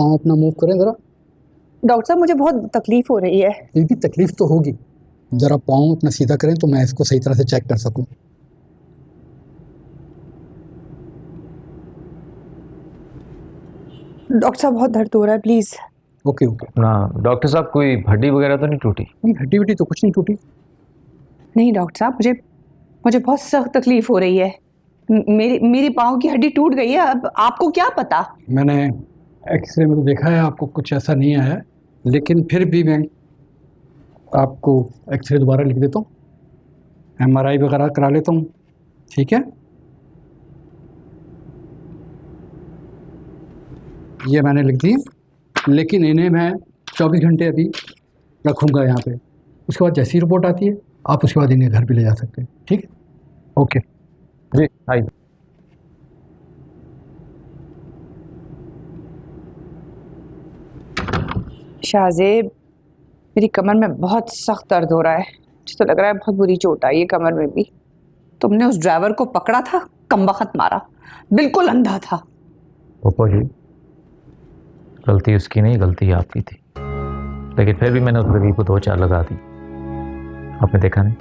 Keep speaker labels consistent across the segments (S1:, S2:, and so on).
S1: पाँव अपना मूव करें ज़रा।
S2: डॉक्टर साहब मुझे बहुत तकलीफ हो रही है।
S1: फिर भी तकलीफ तो होगी, ज़रा पाँव अपना सीधा करें तो मैं इसको सही तरह से चेक कर सकूं।
S2: डॉक्टर साहब बहुत दर्द हो रहा है, प्लीज़।
S1: Okay okay.
S3: ना डॉक्टर साहब, कोई हड्डी वगैरह तो नहीं टूटी?
S1: नहीं, हड्डी वड्डी तो कुछ नहीं टूटी।
S2: नहीं डॉक्टर साहब, मुझे बहुत सख्त तकलीफ हो रही है। मेरी पाँव की हड्डी टूट गई है। अब आपको क्या पता?
S1: मैंने एक्सरे में तो देखा है आपको कुछ ऐसा नहीं आया है, लेकिन फिर भी मैं आपको एक्सरे दोबारा लिख देता हूँ, MRI वगैरह करा लेता हूँ, ठीक है? ये मैंने लिख दी, लेकिन इन्हें मैं 24 घंटे अभी रखूँगा यहाँ पे। उसके बाद जैसी रिपोर्ट आती है आप उसके बाद इन्हें घर भी ले जा सकते हैं, ठीक है? ओके
S3: जी आइए।
S2: शाहजेब, मेरी कमर में बहुत सख्त दर्द हो रहा है। मुझे तो लग रहा है बहुत बुरी चोट आई है कमर में भी। तुमने उस ड्राइवर को पकड़ा था, कमबख्त मारा, बिल्कुल अंधा था।
S3: पप्पू जी, गलती उसकी नहीं, गलती आपकी थी, लेकिन फिर भी मैंने उस लड़की को 2-4 लगा दी। आपने देखा नहीं,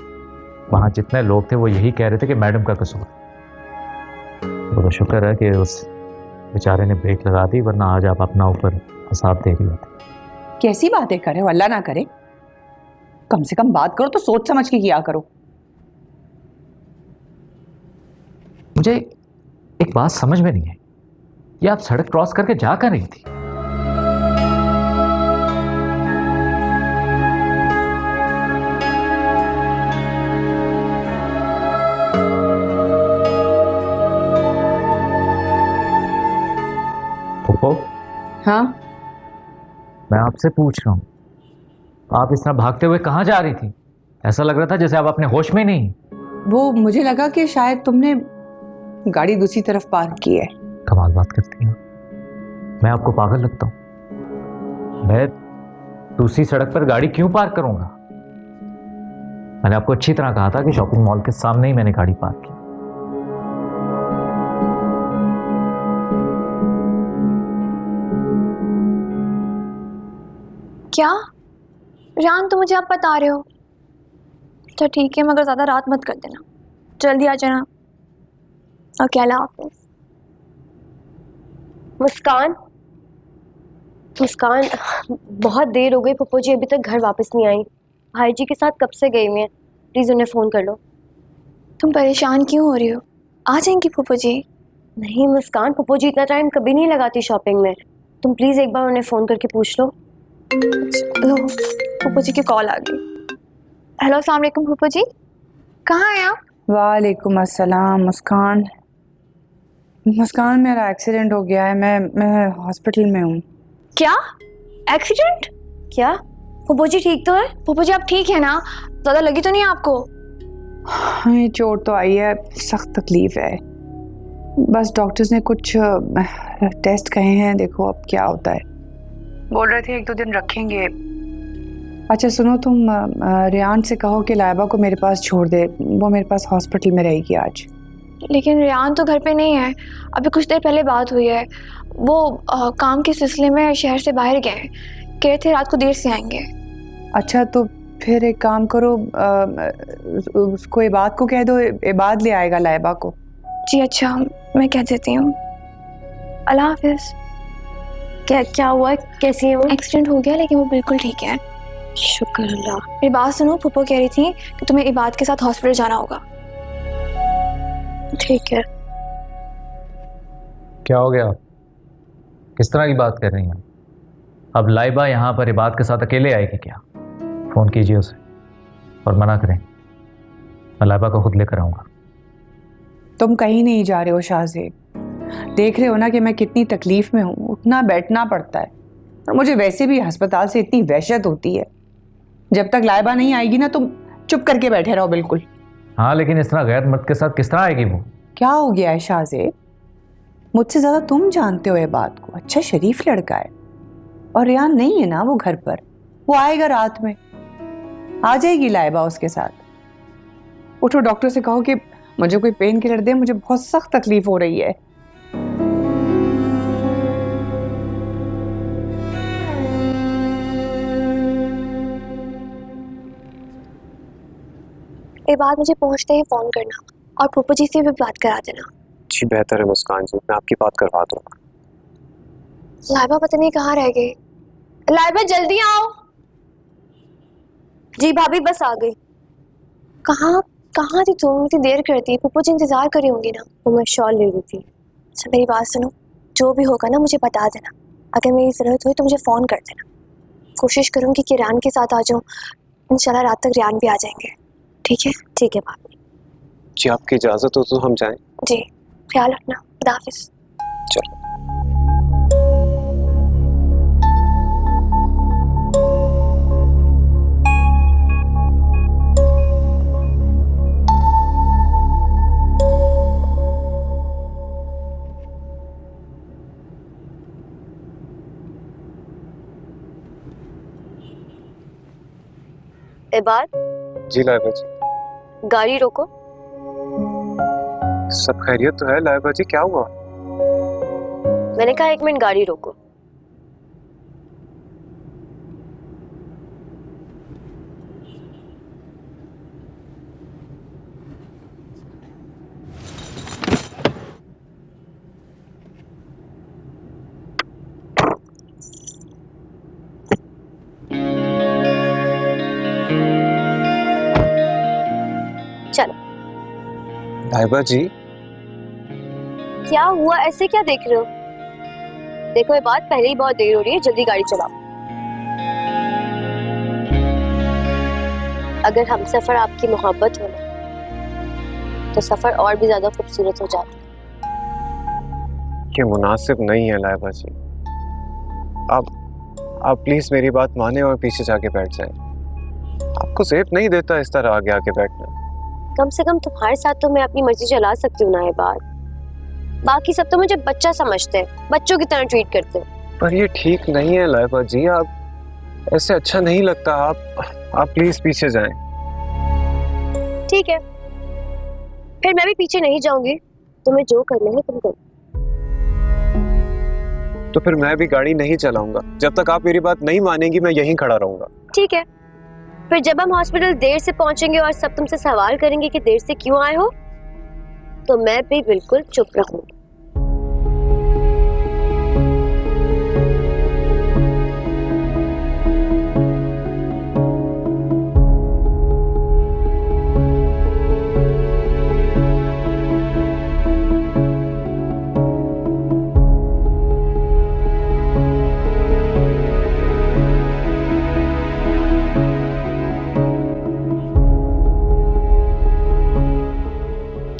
S3: वहाँ जितने लोग थे वो यही कह रहे थे कि मैडम का कसूर। तो शुक्र है कि उस बेचारे ने ब्रेक लगा दी, वरना आज आप अपना ऊपर हिसाब दे रही होते।
S2: कैसी बातें करे, अल्लाह ना करे। कम से कम बात करो तो सोच समझ के किया करो।
S3: मुझे एक बात समझ में नहीं है, ये आप सड़क क्रॉस करके जा कर रही थी? पप्पू,
S2: हाँ,
S3: मैं आपसे पूछ रहा हूँ, आप इस तरह भागते हुए कहाँ जा रही थी? ऐसा लग रहा था जैसे आप अपने होश में नहीं।
S2: वो मुझे लगा कि शायद तुमने गाड़ी दूसरी तरफ पार्क की है।
S3: कमाल बात करती हैं, मैं आपको पागल लगता हूँ? मैं दूसरी सड़क पर गाड़ी क्यों पार्क करूंगा? मैंने आपको अच्छी तरह कहा था कि शॉपिंग मॉल के सामने ही मैंने गाड़ी पार्क की।
S4: क्या रियान, तो मुझे आप बता रहे हो? तो ठीक है, मगर ज़्यादा रात मत कर देना, जल्दी आ जाना। ओके, अल्लाह हाफिज़।
S5: मुस्कान, मुस्कान, बहुत देर हो गई, पप्पू जी अभी तक घर वापस नहीं आई। भाई जी के साथ कब से गई हुई हैं, प्लीज़ उन्हें फ़ोन कर लो।
S4: तुम परेशान क्यों हो रही हो? आ जाएंगी पप्पू जी।
S5: नहीं मुस्कान, पप्पू जी इतना टाइम कभी नहीं लगाती शॉपिंग में। तुम प्लीज़ एक बार उन्हें फ़ोन करके पूछ लो।
S4: लो, पप्पू जी की कॉल आ गई। हेलो, अस्सलाम वालेकुम पप्पू जी, कहाँ हैं आप?
S2: वालेकुम अस्सलाम। मुस्कान, मुस्कान मेरा एक्सीडेंट हो गया है, मैं हॉस्पिटल में हूँ।
S4: क्या एक्सीडेंट?
S5: क्या पप्पू जी ठीक तो है?
S4: पप्पू जी आप ठीक है ना? ज़्यादा लगी तो नहीं आपको?
S2: हाँ, ये चोट तो आई है, सख्त तकलीफ है। बस डॉक्टर्स ने कुछ टेस्ट कहे हैं, देखो अब क्या होता है। बोल रहे थे 1-2 दिन रखेंगे। अच्छा सुनो, तुम रियान से कहो कि लाइबा को मेरे पास छोड़ दे, वो मेरे पास हॉस्पिटल में रहेगी आज।
S4: लेकिन रियान तो घर पे नहीं है, अभी कुछ देर पहले बात हुई है। वो काम के सिलसिले में शहर से बाहर गए, कह रहे थे रात को देर से आएंगे।
S2: अच्छा, तो फिर एक काम करो, उसको इबाद को कह दो, इबाद ले आएगा लाइबा को।
S4: जी अच्छा, मैं कह देती हूँ। अल्लाह हाफिज़।
S5: क्या हुआ, कैसी है वो?
S4: एक्सीडेंट हो गया, लेकिन वो बिल्कुल ठीक है,
S5: शुक्र अल्लाह।
S4: मेरी बात सुनो, पप्पू कह रही थी कि तुम्हें इबाद के साथ हॉस्पिटल जाना होगा।
S5: ठीक है।
S3: क्या हो गया? किस तरह की बात कर रही हैं? अब लाइबा यहाँ पर इबाद के साथ अकेले आएगी क्या? फ़ोन कीजिए उसे और मना करें, मैं लाइबा को खुद लेकर आऊँगा।
S2: तुम कहीं नहीं जा रहे हो शाहजेब, देख रहे हो ना कि मैं कितनी तकलीफ में हूँ, उठना बैठना पड़ता है, और मुझे वैसे भी अस्पताल से इतनी वहशत होती है। जब तक लाइबा नहीं आएगी ना, तुम चुप करके बैठे रहो बिल्कुल।
S3: हाँ, लेकिन इस तरह गैर मर्द के साथ किस तरह आएगी वो?
S2: क्या हो गया है शाहजेब? मुझसे ज़्यादा तुम जानते हो ये बात को। अच्छा शरीफ लड़का है, और रियान नहीं है ना वो घर पर, वो आएगा रात में, आ जाएगी लाइबा उसके साथ। उठो, डॉक्टर से कहो कि मुझे कोई पेन किलर दे, मुझे बहुत सख्त तकलीफ हो रही है।
S4: एक बात मुझे पहुंचते ही फ़ोन करना और पप्पू जी से भी बात करा देना।
S6: जी बेहतर है मुस्कान जी, मैं आपकी बात करवा दूंगा।
S4: लाइबा पता नहीं कहाँ रह गई। लाइबा जल्दी आओ।
S5: जी भाभी बस आ गई।
S4: कहाँ कहाँ थी तुम? इतनी देर करती, पप्पू जी इंतजार कर रही होंगी ना।
S5: तो मैं शॉल ले ली थी।
S4: अच्छा मेरी बात सुनो, जो भी होगा ना मुझे बता देना। अगर मेरी ज़रूरत हुई तो मुझे फ़ोन कर देना। कोशिश करूँगी कि रियान के साथ आ जाऊँ। इंशाल्लाह रात तक रियान भी आ जाएंगे। ठीक है?
S5: ठीक है भाभी।
S6: जी आपकी इजाज़त हो तो हम जाएं?
S4: जी, ख्याल रखना। खुदा हाफिज़।
S6: चलो।
S5: इबाद
S6: जी लाइबा जी।
S5: गाड़ी रोको।
S6: सब खैरियत तो है लाइबा जी, क्या हुआ?
S5: मैंने कहा 1 मिनट गाड़ी रोको। चलो।
S6: लाइबा जी
S5: क्या हुआ, ऐसे क्या देख रहे हो? देखो ये बात, पहले ही बहुत देर हो रही है, जल्दी गाड़ी चलाओ। अगर हम सफर आपकी मोहब्बत हो ना, तो सफर और भी ज्यादा खूबसूरत हो जाता है।
S6: ये मुनासिब नहीं है लाइबा जी। आप प्लीज मेरी बात माने और पीछे जाके बैठ जाएं। आपको ज़ेब नहीं देता इस तरह आगे आके बैठना।
S5: कम से कम तुम्हारे साथ तो मैं अपनी मर्जी चला सकती हूँ ना ये बात। बाकी सब तो मुझे बच्चा समझते हैं, बच्चों की तरह ट्रीट करते हैं।
S6: पर ये ठीक नहीं है लाइबा जी, आप ऐसे अच्छा नहीं लगता। आप प्लीज पीछे जाएं।
S5: ठीक है, फिर मैं भी पीछे नहीं जाऊंगी। तुम्हें जो करना है तुम करो।
S6: तो फिर मैं भी गाड़ी नहीं चलाऊंगा। जब तक आप मेरी बात नहीं मानेंगी मैं यहीं खड़ा रहूंगा।
S5: ठीक है, फिर जब हम हॉस्पिटल देर से पहुंचेंगे और सब तुमसे सवाल करेंगे कि देर से क्यों आए हो, तो मैं भी बिल्कुल चुप रहूंगी।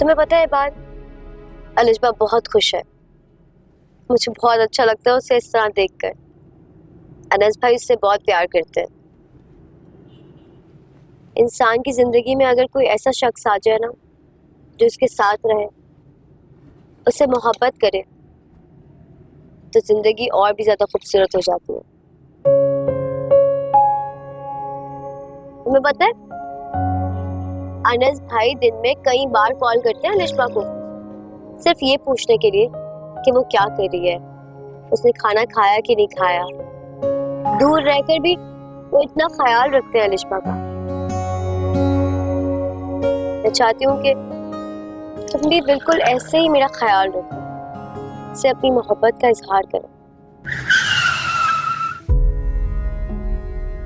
S5: तुम्हें पता है बात, अलिशबा बहुत खुश है। मुझे बहुत अच्छा लगता है उसे इस तरह देखकर। अनस भाई उससे बहुत प्यार करते हैं। इंसान की जिंदगी में अगर कोई ऐसा शख्स आ जाए ना, जो उसके साथ रहे, उससे मोहब्बत करे, तो जिंदगी और भी ज्यादा खूबसूरत हो जाती है। तुम्हें पता है, अनस भाई दिन में कई बार कॉल करते हैं अलिशबा को, सिर्फ ये पूछने के लिए कि वो क्या कर रही है, उसने खाना खाया कि नहीं खाया। दूर रहकर भी वो इतना ख्याल रखते हैं अलिशबा का। मैं चाहती हूँ कि तुम भी बिल्कुल ऐसे ही मेरा ख्याल रखो, से अपनी मोहब्बत का इजहार करो।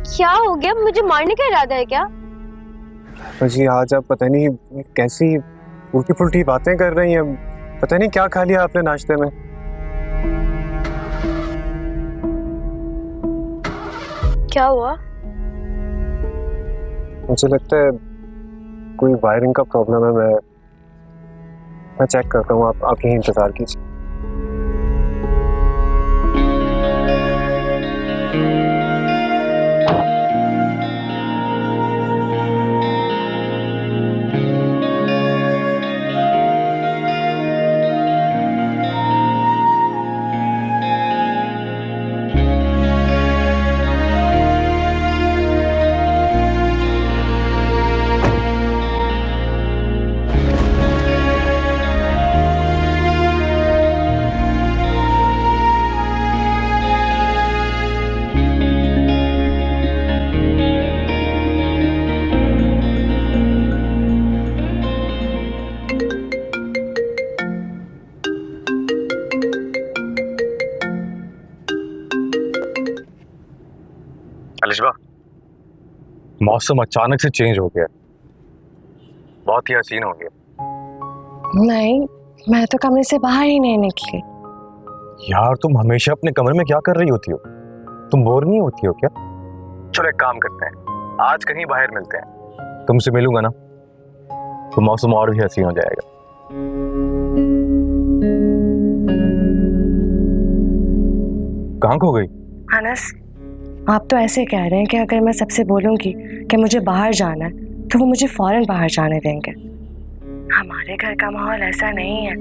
S5: क्या हो गया, मुझे मारने का इरादा है क्या?
S6: जी आज आप पता नहीं कैसी उल्टी पुल्टी बातें कर रही हैं। पता नहीं क्या खा लिया आपने नाश्ते में।
S5: क्या हुआ?
S6: मुझे लगता है कोई वायरिंग का प्रॉब्लम है। मैं चेक करता हूँ, आप यहीं इंतजार कीजिए। मौसम अचानक से चेंज हो गया, बहुत ही हसीन हो गया।
S7: नहीं, मैं तो कमरे से बाहर ही नहीं निकली।
S6: यार तुम हमेशा अपने कमरे में क्या कर रही होती हो? तुम बोर नहीं होती हो क्या? चलो एक काम करते हैं, आज कहीं बाहर मिलते हैं, तुमसे मिलूंगा ना तो मौसम और भी हसीन हो जाएगा। कहाँ खो गई?
S7: अनस, आप तो ऐसे कह रहे हैं कि अगर मैं सबसे बोलूंगी कि मुझे बाहर जाना है तो वो मुझे फौरन बाहर जाने देंगे। हमारे घर का माहौल ऐसा नहीं है।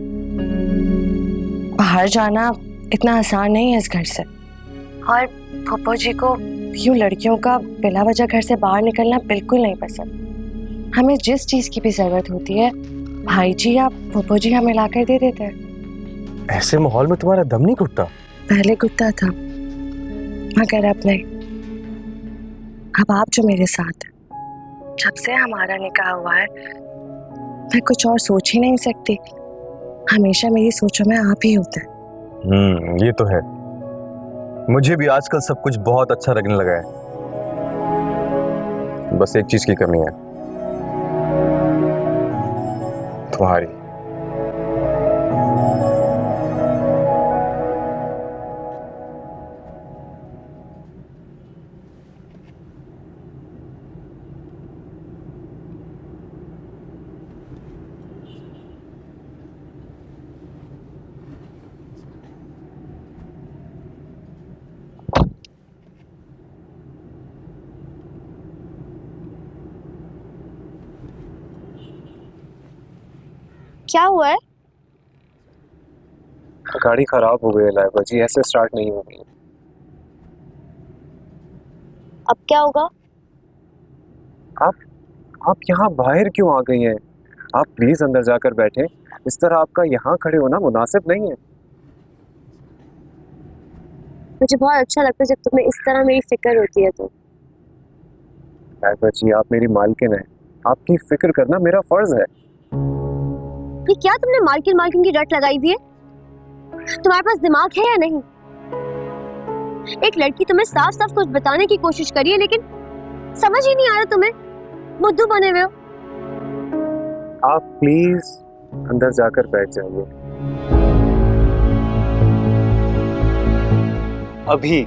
S7: बाहर जाना इतना आसान नहीं है इस घर से। और पप्पू जी को यूं लड़कियों का बिला वजह घर से बाहर निकलना बिल्कुल नहीं पसंद। हमें जिस चीज़ की भी ज़रूरत होती है भाई जी या पप्पू जी हमें ला कर दे देते हैं।
S6: ऐसे माहौल में तुम्हारा दम नहीं घुटता?
S7: पहले घुटता था, मगर अब नहीं। अब आप जो मेरे साथ हैं, जब से हमारा निकाह हुआ है मैं कुछ और सोच ही नहीं सकती। हमेशा मेरी सोचों में आप ही होते हैं।
S6: ये तो है। मुझे भी आजकल सब कुछ बहुत अच्छा लगने लगा है। बस एक चीज की कमी है, तुम्हारी।
S5: क्या हुआ है?
S6: गाड़ी खराब हो गई है लाइबा जी, ऐसे स्टार्ट नहीं होगी।
S5: अब क्या होगा?
S6: आप यहाँ बाहर क्यों आ गई हैं? आप प्लीज अंदर जाकर बैठे। इस तरह आपका यहाँ खड़े होना मुनासिब नहीं है।
S5: मुझे बहुत अच्छा लगता है जब तुम्हें इस तरह मेरी फिक्र होती है। तो
S6: लाइबा जी, आप मेरी मालकिन हैं, आपकी फिक्र करना मेरा फर्ज है।
S5: ये क्या तुमने मालकिन मालकिन की रट लगाई हुई है? तुम्हारे पास दिमाग है या नहीं? एक लड़की तुम्हें साफ साफ कुछ बताने की कोशिश करी है लेकिन समझ ही नहीं आ रहा तुम्हें, बुद्धू बने हुए हो।
S6: आप प्लीज अंदर जाकर बैठ जाइए अभी।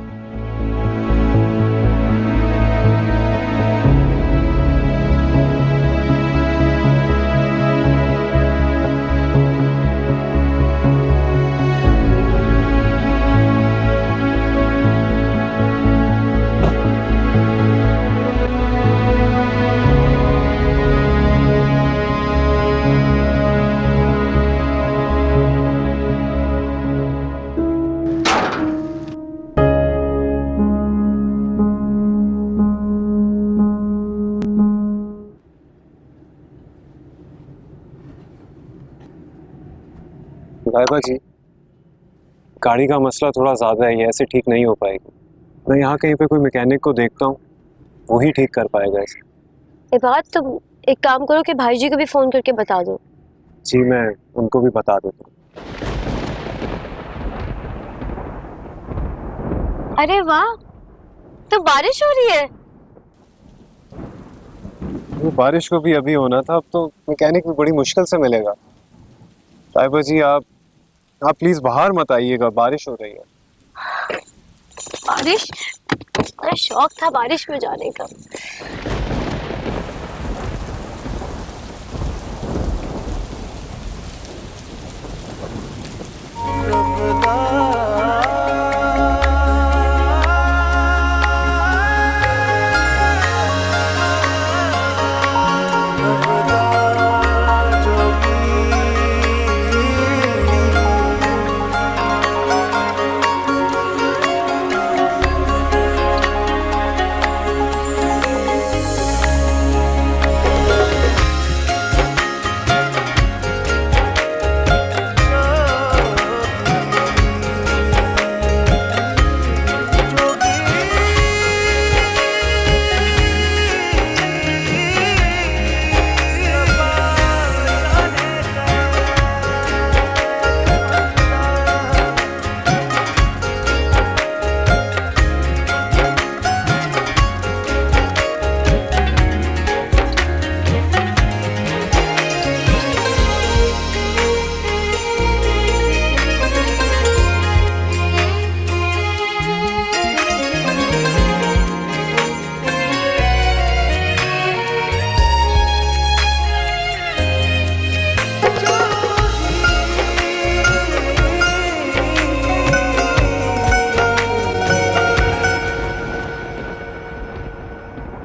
S6: लाइबा जी, गाड़ी का मसला थोड़ा ज़्यादा है, ये ऐसे ठीक नहीं हो पाएगी। मैं यहाँ कहीं पे कोई मैकेनिक को देखता हूँ, वो ही ठीक कर पाएगा इसे।
S5: ये बात तुम एक काम करो कि भाई जी को भी फोन करके बता दो।
S6: जी, मैं उनको भी बता देता हूँ।
S5: अरे वाह, तो बारिश हो रही है।
S6: वो बारिश को भी अभी होना था, अब तो मैकेनिक भी बड़ी मुश्किल से मिलेगा। लाइबा जी, आप प्लीज बाहर मत आइएगा, बारिश हो रही है।
S5: बारिश? बड़ा शौक था बारिश में जाने का।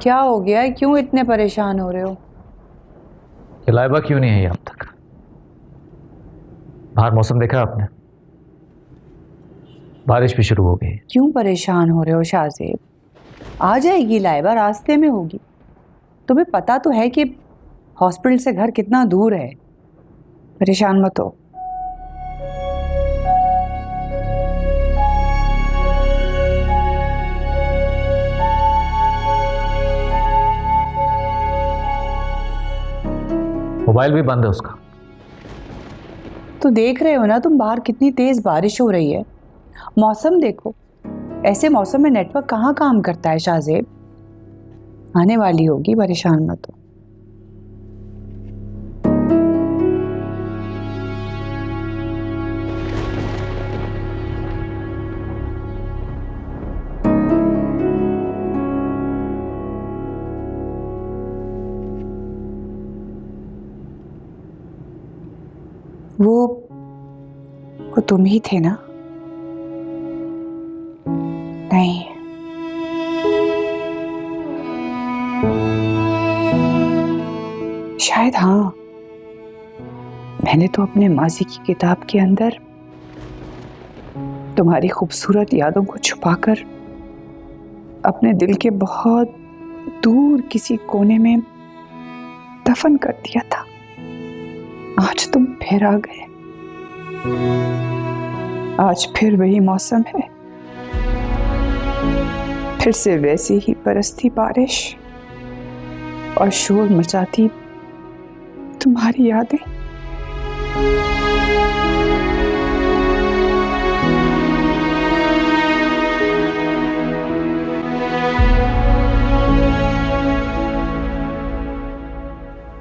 S2: क्या हो गया है? क्यों इतने परेशान हो रहे हो?
S3: ये लाइबा क्यों नहीं आई अब तक? बाहर मौसम देखा आपने? बारिश भी शुरू हो गई।
S2: क्यों परेशान हो रहे हो शाहजेब? आ जाएगी लाइबा, रास्ते में होगी। तुम्हें पता तो है कि हॉस्पिटल से घर कितना दूर है। परेशान मत हो।
S3: मोबाइल भी बंद है उसका।
S2: तो देख रहे हो ना तुम, बाहर कितनी तेज बारिश हो रही है। मौसम देखो, ऐसे मौसम में नेटवर्क कहाँ काम करता है शाहजेब। आने वाली होगी, परेशान मत हो। वो तुम ही थे ना? नहीं, शायद हाँ। मैंने तो अपने माजी की किताब के अंदर तुम्हारी खूबसूरत यादों को छुपाकर अपने दिल के बहुत दूर किसी कोने में दफन कर दिया था। आज तुम फिर आ गए। आज फिर वही मौसम है, फिर से वैसी ही बरसती बारिश और शोर मचाती तुम्हारी यादें।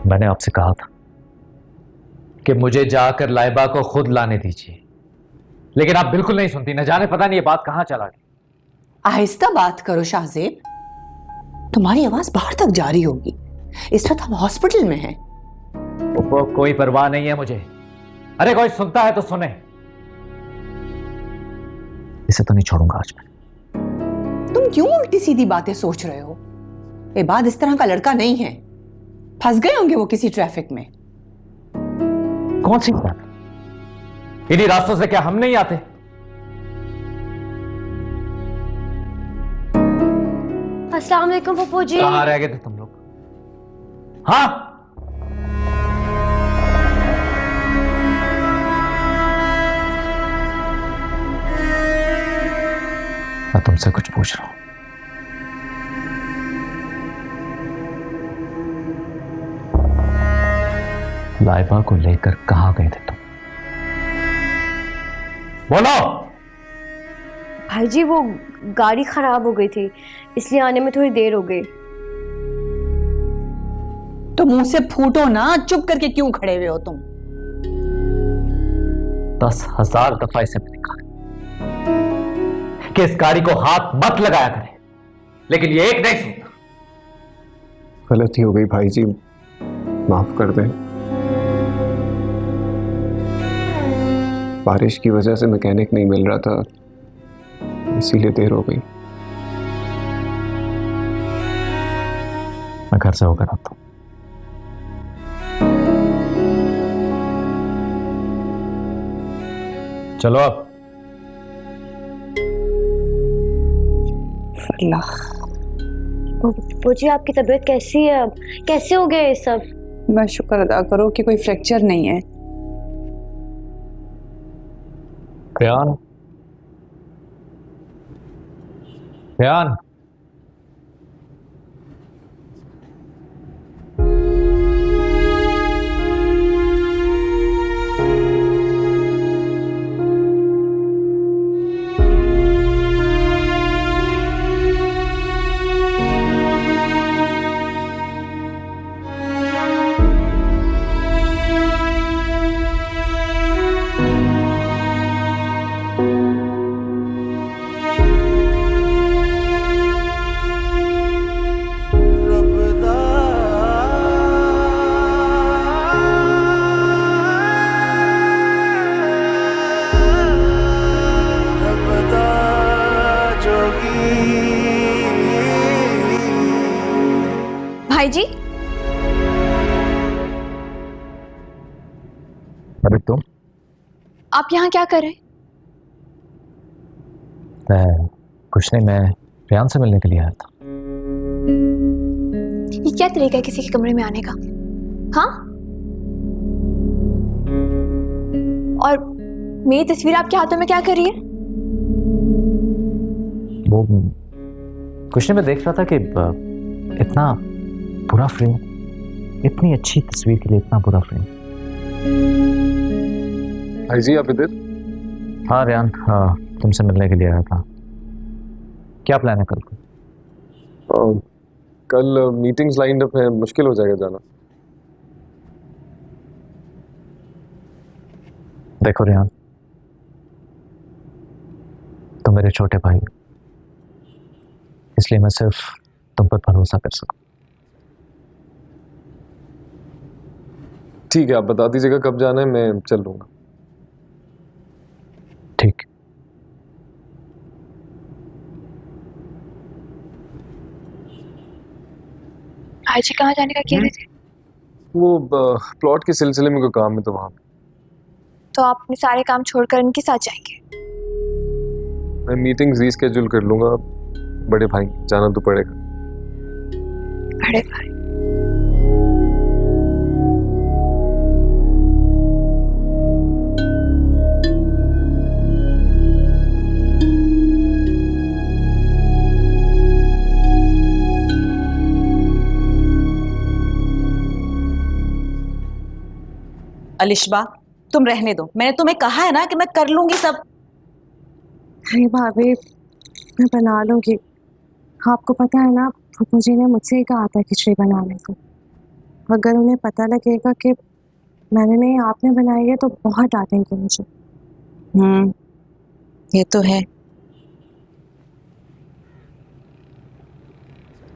S3: मैंने आपसे कहा था कि मुझे जाकर लाइबा को खुद लाने दीजिए, लेकिन आप बिल्कुल नहीं सुनती। न जाने पता नहीं ये बात कहां चला गई।
S2: आहिस्ता बात करो शाहजेब, तुम्हारी आवाज बाहर तक जा रही होगी। इस वक्त हम हॉस्पिटल में हैं।
S3: वो कोई परवाह नहीं है मुझे। अरे कोई सुनता है तो सुने। इसे तो नहीं छोड़ूंगा आज मैं।
S2: तुम क्यों उल्टी सीधी बातें सोच रहे हो? इबाद इस तरह का लड़का नहीं है। फंस गए होंगे वो किसी ट्रैफिक में।
S3: कौन सी बात? इन्हीं रास्तों से क्या हम नहीं आते?
S5: अस्सलाम वालेकुम पप्पू जी।
S3: कहां रह गए थे तुम लोग? हाँ, मैं तुमसे कुछ पूछ रहा हूं। लाइबा को लेकर कहां गए थे तुम? बोलो।
S5: भाई जी वो गाड़ी खराब हो गई थी, इसलिए आने में थोड़ी देर हो गई।
S2: तो मुंह से फूटो ना, चुप करके क्यों खड़े हुए हो तुम?
S3: 10,000 दफा इसे मैंने कहा कि इस गाड़ी को हाथ मत लगाया करे, लेकिन ये एक नहीं सुनता।
S6: गलती हो गई भाई जी, माफ कर दें। बारिश की वजह से मैकेनिक नहीं मिल रहा था, इसीलिए देर हो गई।
S3: मैं घर से होकर आता हूं। चलो अब।
S5: पप्पू जी आपकी तबीयत कैसी है अब? कैसे हो गया ये सब?
S2: मैं शुक्र अदा करो कि कोई फ्रैक्चर नहीं है।
S3: प्यान, प्यान, अरे तुम?
S4: आप यहाँ क्या कर रहे हैं?
S3: मैं कुछ नहीं, मैं रियान से मिलने के लिए आया था।
S4: ये क्या तरीका है किसी के कमरे में आने का? हाँ? और मेरी तस्वीर आपके हाथों में क्या कर रही है?
S3: वो कुछ नहीं, मैं देख रहा था कि इतना बुरा फ्रेम, इतनी अच्छी तस्वीर के लिए इतना बुरा फ्रेम।
S6: भाई जी आप इधर?
S3: हाँ रियान, हाँ तुमसे मिलने के लिए आया था। क्या प्लान है कल को?
S6: कल मीटिंग्स लाइंड अप है, मुश्किल हो जाएगा जाना।
S3: देखो रियान, तुम मेरे छोटे भाई हो, इसलिए मैं सिर्फ तुम पर भरोसा कर सकता।
S6: ठीक है, आप बता दीजिएगा कब जाना है, मैं चल लूंगा।
S3: ठीक।
S4: भाई जी कहाँ जाने का कह रहे थे?
S6: वो प्लॉट के सिलसिले में कोई काम है तो वहां पे।
S4: तो आप अपने सारे काम छोड़कर इनके साथ जाएंगे?
S6: मैं मीटिंग्स रीस्केड्यूल कर लूंगा, बड़े भाई जाना तो पड़ेगा।
S4: बड़े भाई?
S8: अलिशबा, तुम रहने दो, मैंने तुम्हें कहा है ना कि मैं कर लूंगी सब।
S7: अरे भाभी, मैं बना लूंगी। आपको पता है ना, फूफू जी ने मुझसे ही कहा था खिचड़ी बनाने को। अगर उन्हें पता लगेगा कि मैंने नहीं आपने बनाई है तो बहुत डांटेंगे मुझे।
S8: ये तो है।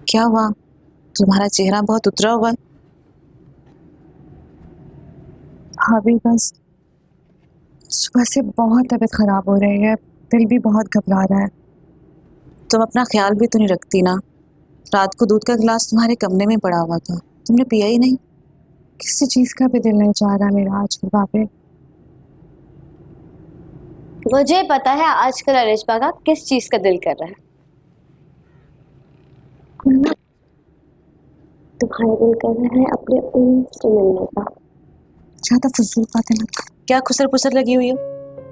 S8: क्या हुआ, तुम्हारा चेहरा बहुत उतरा हुआ है।
S7: भाभी बस सुबह से बहुत तबीयत खराब हो रही है, दिल भी बहुत घबरा रहा है।
S8: तुम अपना ख्याल भी तो नहीं रखती ना। रात को दूध का गिलास तुम्हारे कमरे में पड़ा हुआ था, तुमने पिया ही नहीं।
S7: किसी चीज का भी दिल नहीं चाह रहा मेरा आजकल भाभी।
S5: मुझे पता है आजकल अलिशबा का किस चीज का दिल कर रहा है। तुम्हारा दिल कर रहा है अपने उनसे मिलने का।
S7: ज्यादा फजूल बातें मत करो।
S8: क्या खुसर पुसर लगी हुई हो।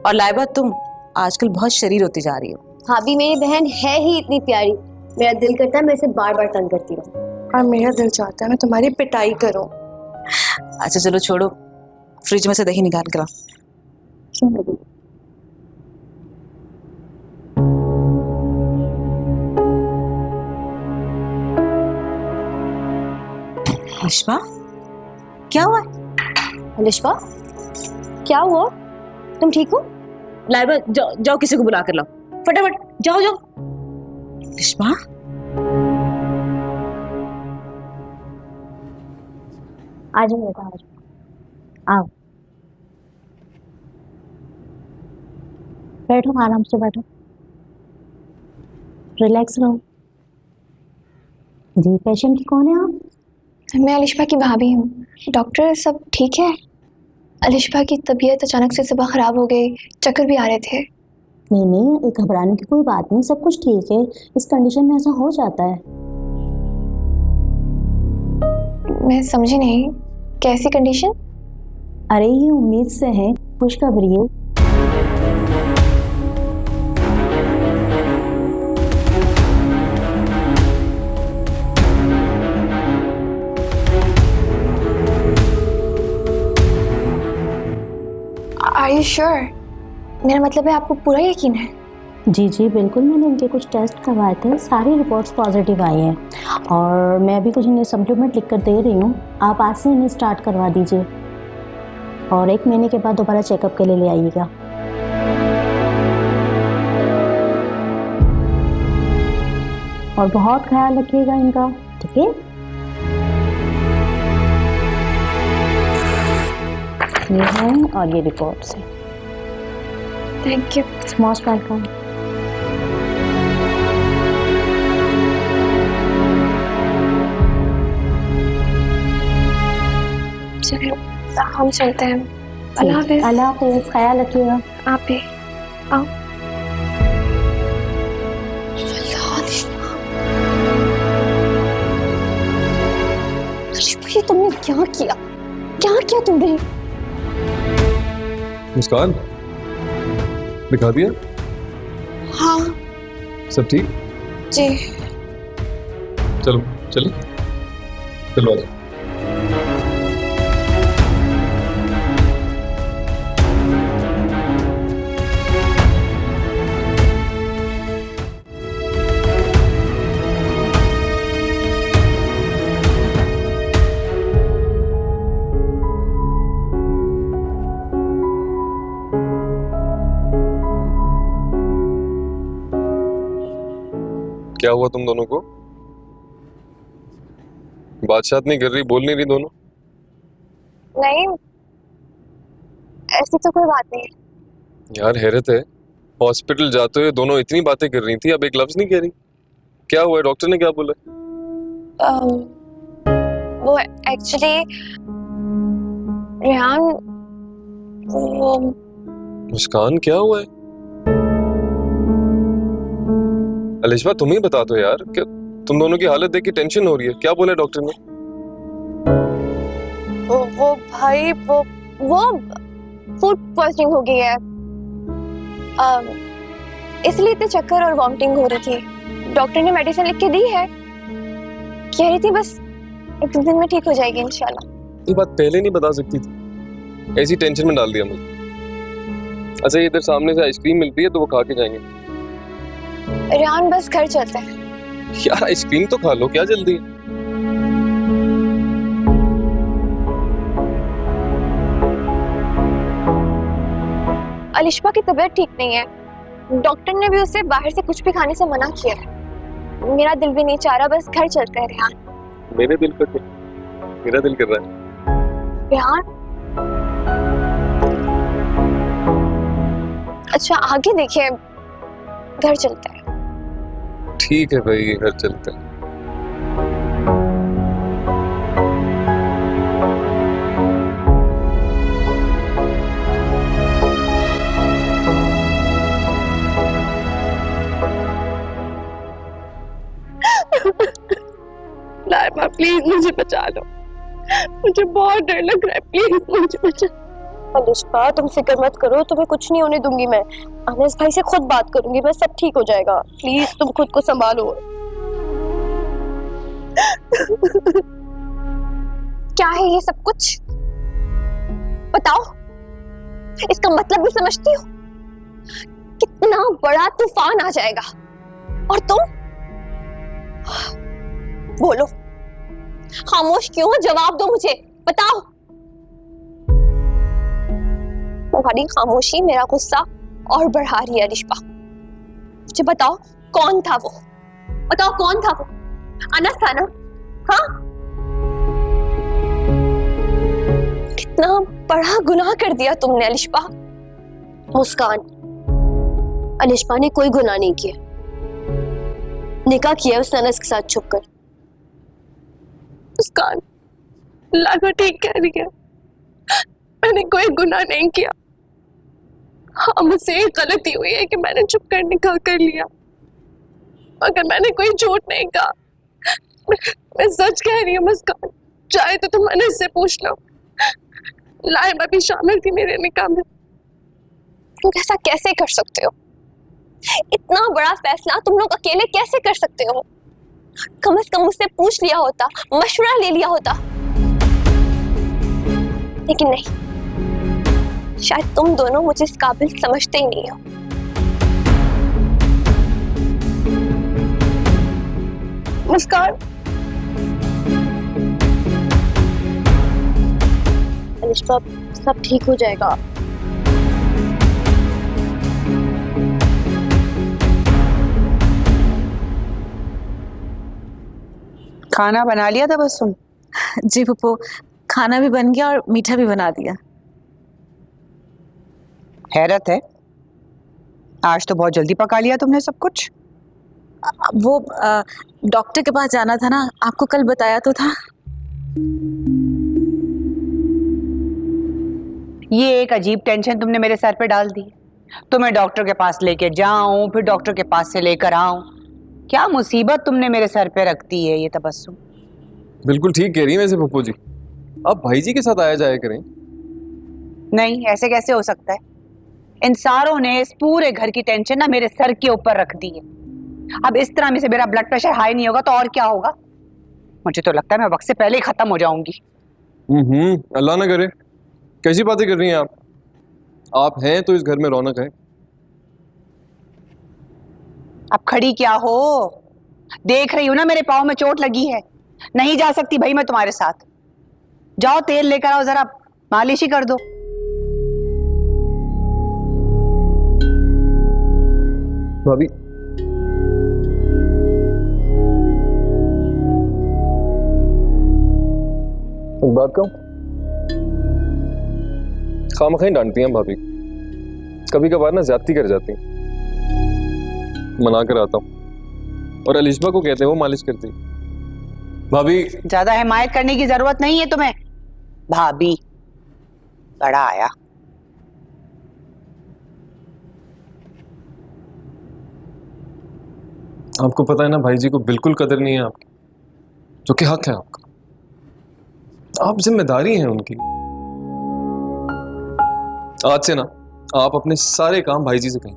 S8: और लाइबा, तुम आजकल बहुत शरीर होती जा रही हो।
S5: भाभी मेरी बहन है ही इतनी प्यारी, मेरा दिल करता है मैं इसे बार बार तंग करती रहूं।
S7: और मेरा दिल चाहता है मैं तुम्हारी पिटाई करूं।
S8: अच्छा चलो छोड़ो, फ्रिज में से दही निकाल कर आओ। अलिशबा, क्या हुआ?
S5: अलिशबा क्या हुआ, तुम ठीक हो?
S8: लाइबा, जाओ जाओ किसी को बुला कर लाओ, फटाफट जाओ जाओ। अलिशबा,
S5: आ जाओ बेटा, आ जाओ, आओ बैठो, आराम से बैठो, रिलैक्स रहो। जी पेशेंट कौन है आप?
S4: मैं अलिशबा की भाभी हूँ। डॉक्टर सब ठीक है? अलिशबा की तबीयत अचानक से सुबह ख़राब हो गई, चक्कर भी आ रहे थे।
S9: नहीं नहीं, घबराने की कोई बात नहीं, सब कुछ ठीक है। इस कंडीशन में ऐसा हो जाता है।
S4: मैं समझी नहीं, कैसी कंडीशन?
S9: अरे ये उम्मीद से है, खुशखबरी है।
S4: Are you sure? मेरा मतलब है आपको पूरा यकीन है?
S9: जी जी बिल्कुल, मैंने इनके कुछ टेस्ट करवाए थे, सारी रिपोर्ट्स पॉजिटिव आई हैं। और मैं अभी कुछ इन्हें सप्लीमेंट लिख कर दे रही हूँ, आप आज से इन्हें स्टार्ट करवा दीजिए। और 1 महीने के बाद दोबारा चेकअप के लिए ले आइएगा। और बहुत ख्याल रखिएगा इनका, ठीक है? ये है और ये रिपोर्ट्स हैं।
S4: Thank you.
S9: Most welcome.
S4: चलो हम चलते हैं।
S5: अल्लाह हाफिज।
S9: अल्लाह हाफिज, ख्याल रखिएगा।
S5: आप भी आओ। ये तुमने क्या किया? क्या किया तुमने?
S6: मुस्कान, दिखा दिया?
S5: हाँ
S6: सब ठीक?
S5: जी।
S6: चलो चलो चलो आ जाओ। क्या हुआ तुम दोनों को? बातचीत नहीं कर रही, बोल नहीं रही दोनों?
S4: नहीं, ऐसी तो कोई बात नहीं है।
S6: यार हैरत है, हॉस्पिटल जाते हुए दोनों इतनी बातें कर रही थी, अब एक लफ्ज नहीं कह रही। क्या हुआ है? डॉक्टर ने क्या बोला?
S4: वो एक्चुअली रेहान, वो
S6: मुस्कान क्या हुआ है? अलिशबा तुम ही बता दो यार, क्या तुम दोनों की हालत देख के टेंशन हो रही है। क्या बोला डॉक्टर ने?
S4: वो भाई वो फूड पॉइजनिंग हो गई है, इसलिए इतने चक्कर और वॉमिटिंग हो रही थी। डॉक्टर ने मेडिसिन लिख के दी है, कह रही थी बस 1-2 दिन में ठीक हो जाएगी इंशाल्लाह।
S6: ये बात पहले नहीं बता सकती थी, ऐसी टेंशन में डाल दिया मुझे। अच्छा ये इधर सामने से आइसक्रीम मिलती है तो वो खा के जाएंगे।
S4: रेहान बस घर चलते हैं।
S6: यार आइसक्रीम तो खा लो, क्या जल्दी है?
S4: अलिशबा की तबीयत ठीक नहीं है, डॉक्टर ने भी उसे बाहर से कुछ भी खाने से मना किया है। मेरा दिल भी नहीं चाह रहा, बस घर चलते हैं रेहान।
S6: मेरे दिल का क्या? मेरा दिल कर रहा है।
S4: रेहान, अच्छा आगे देखिए, घर चलते हैं।
S6: ठीक है भाई, घर चलते हैं।
S5: लाइबा प्लीज मुझे बचा लो, मुझे बहुत डर लग रहा है, प्लीज मुझे बचा।
S4: अलिशबा तुम फिक्र मत करो, तुम्हें कुछ नहीं होने दूंगी मैं। अनस भाई से खुद बात करूंगी मैं, सब ठीक हो जाएगा। प्लीज तुम खुद को संभालो। क्या है ये सब कुछ? बताओ, इसका मतलब भी समझती हो? कितना बड़ा तूफान आ जाएगा और तुम बोलो, खामोश क्यों हो? जवाब दो मुझे, बताओ। तुम्हारी खामोशी मेरा गुस्सा और बढ़ा रही है अलिशबा। मुझे बताओ कौन था वो? बताओ कौन था वो? अनस था ना? हाँ, कितना बड़ा गुनाह कर दिया तुमने अलिशबा।
S5: मुस्कान, अलिशबा ने कोई गुनाह नहीं किया, निकाह किया उसने अनस के साथ छुपकर।
S2: मुस्कान, लाइबा ठीक कह रही है, मैंने कोई गुनाह नहीं किया। हाँ, मुझसे एक गलती हुई है कि मैंने छुप कर निकाह कर लिया, मगर मैंने कोई झूठ नहीं कहा। मैं सच कह रही हूँ मुस्कान, चाहे तो तुम अनस से पूछ लो, लाइबा भी शामिल थी मेरे निकाह में।
S4: तुम ऐसा कैसे कर सकते हो? इतना बड़ा फैसला तुम लोग अकेले कैसे कर सकते हो? कम से कम मुझसे पूछ लिया होता, मशवरा ले लिया होता। लेकिन नहीं, शायद तुम दोनों मुझे इस काबिल समझते ही नहीं हो।
S2: मुस्कान,
S5: अलिशबा सब ठीक हो जाएगा।
S2: खाना बना लिया था बस तुम?
S8: जी पप्पू, खाना भी बन गया और मीठा भी बना दिया।
S2: हैरत है, आज तो बहुत जल्दी पका लिया तुमने सब कुछ।
S8: वो डॉक्टर के पास जाना था ना, आपको कल बताया तो था।
S2: ये एक अजीब टेंशन तुमने मेरे सर पे डाल दी। तुम्हें डॉक्टर के पास लेके जाऊं, फिर डॉक्टर के पास से लेकर आऊं। क्या मुसीबत तुमने मेरे सर पे रख दी है ये तबस्सुम।
S6: बिल्कुल ठीक कह रही है वैसे पप्पू जी, आप भाई जी के साथ आया जाया करें।
S2: नहीं, ऐसे कैसे हो सकता है? इन सारों ने इस पूरे घर की टेंशन ना मेरे सर के ऊपर रख दी है। अब इस तरह में से मेरा ब्लड प्रेशर हाई नहीं होगा तो और क्या होगा? मुझे तो लगता है मैं वक्त से पहले ही खत्म हो जाऊंगी।
S6: अल्लाह ना करे। कैसी बातें कर रही हैं आप हैं तो इस घर में रौनक है।
S2: अब खड़ी क्या हो? देख रही हूं ना मेरे पाँव में चोट लगी है। नहीं जा सकती भाई मैं तुम्हारे साथ। जाओ तेल लेकर आओ, जरा मालिश ही कर दो।
S6: भाभी, एक बात कहूं, खामखा ही डांटती हैं भाभी, कभी कभार ना ज्यादती कर जाती हैं। मना कर आता हूं और अलिशबा को कहते हैं वो मालिश करती। भाभी,
S2: ज्यादा हिमायत करने की जरूरत नहीं है तुम्हें। भाभी बड़ा आया।
S6: आपको पता है ना भाई जी को बिल्कुल कदर नहीं है आपकी, जो कि हक है आपका। आप जिम्मेदारी हैं उनकी। आज से ना आप अपने सारे काम भाई जी से कहें।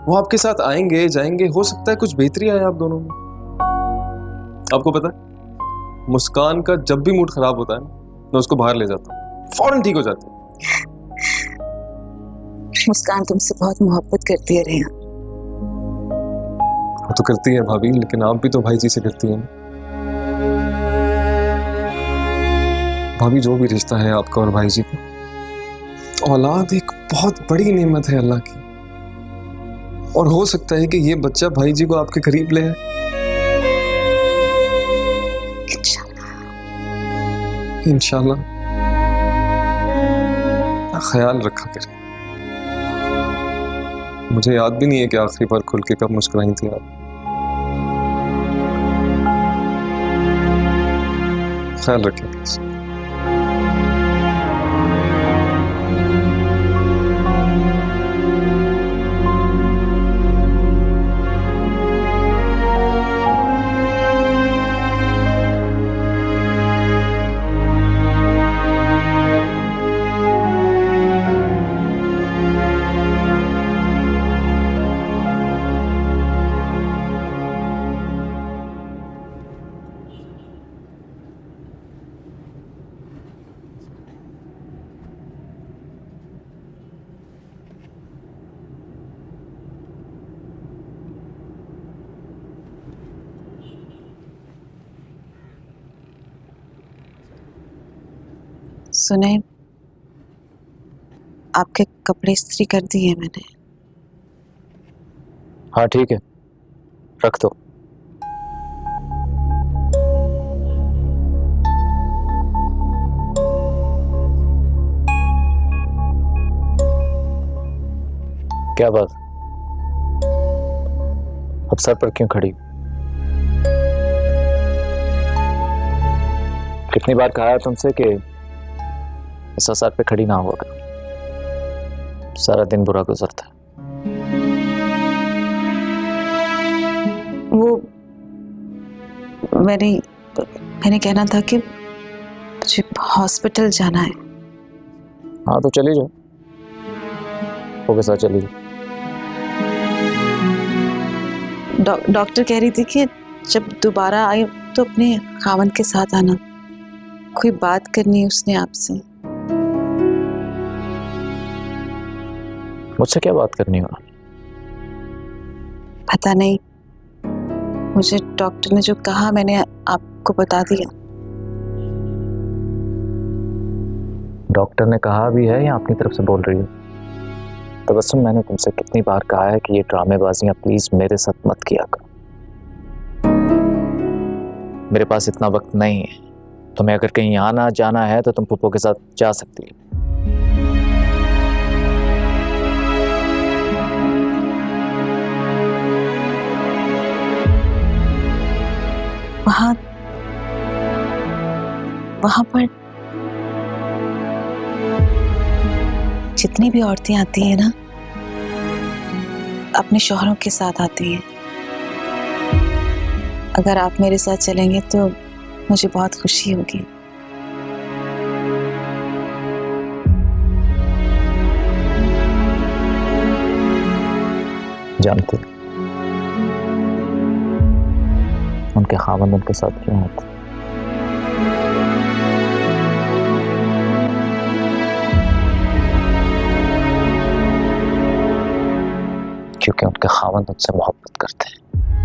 S6: वो आपके साथ आएंगे जाएंगे, हो सकता है कुछ बेहतरी आए आप दोनों में। आपको पता है मुस्कान का जब भी मूड खराब होता है ना, मैं उसको बाहर ले जाता हूँ, फौरन ठीक हो जाती है।
S8: मुस्कान तुमसे बहुत मोहब्बत करती है रेहान।
S6: वो तो करती है भाभी, लेकिन आप भी तो भाई जी से करती हैं। भाभी जो भी रिश्ता है आपका और भाई जी का, औलाद एक बहुत बड़ी नेमत है अल्लाह की, और हो सकता है कि ये बच्चा भाई जी को आपके करीब ले आए। इंशाल्लाह ख्याल रखा करें। मुझे याद भी नहीं है कि आखिरी बार खुल के कब मुस्कुराई थी आप। ख्याल रखें प्लीज।
S8: सुने, आपके कपड़े इस्त्री कर दिए मैंने।
S3: हाँ ठीक है, रख दो। क्या बात, अब सर पर क्यों खड़ी? कितनी बार कहा है तुमसे कि ऐसा सर पे खड़ी ना होगा, सारा दिन बुरा गुजरता है।
S8: वो मैंने कहना था कि मुझे हॉस्पिटल जाना है।
S3: हाँ तो चली जाओ, वो के साथ चली जाओ।
S8: डॉक्टर कह रही थी कि जब दोबारा आई तो अपने खामन के साथ आना, कोई बात करनी है उसने आपसे।
S3: मुझसे क्या बात करनी हो?
S8: पता नहीं, मुझे डॉक्टर ने जो कहा मैंने आपको बता दिया।
S3: डॉक्टर ने कहा भी है या अपनी तरफ से बोल रही हो? तबस्सुम, मैंने तुमसे कितनी बार कहा है कि ये ड्रामेबाजियां प्लीज मेरे साथ मत किया करो। मेरे पास इतना वक्त नहीं है। तुम्हें अगर कहीं आना जाना है तो तुम पुप्पो के साथ जा सकती हो।
S8: वहां पर जितनी भी औरतें आती हैं ना, अपने शौहरों के साथ आती हैं। अगर आप मेरे साथ चलेंगे तो मुझे बहुत खुशी होगी।
S3: जानते उनके खावंद उनके साथ क्यों होते? क्योंकि उनके खावंद उनसे मोहब्बत करते हैं।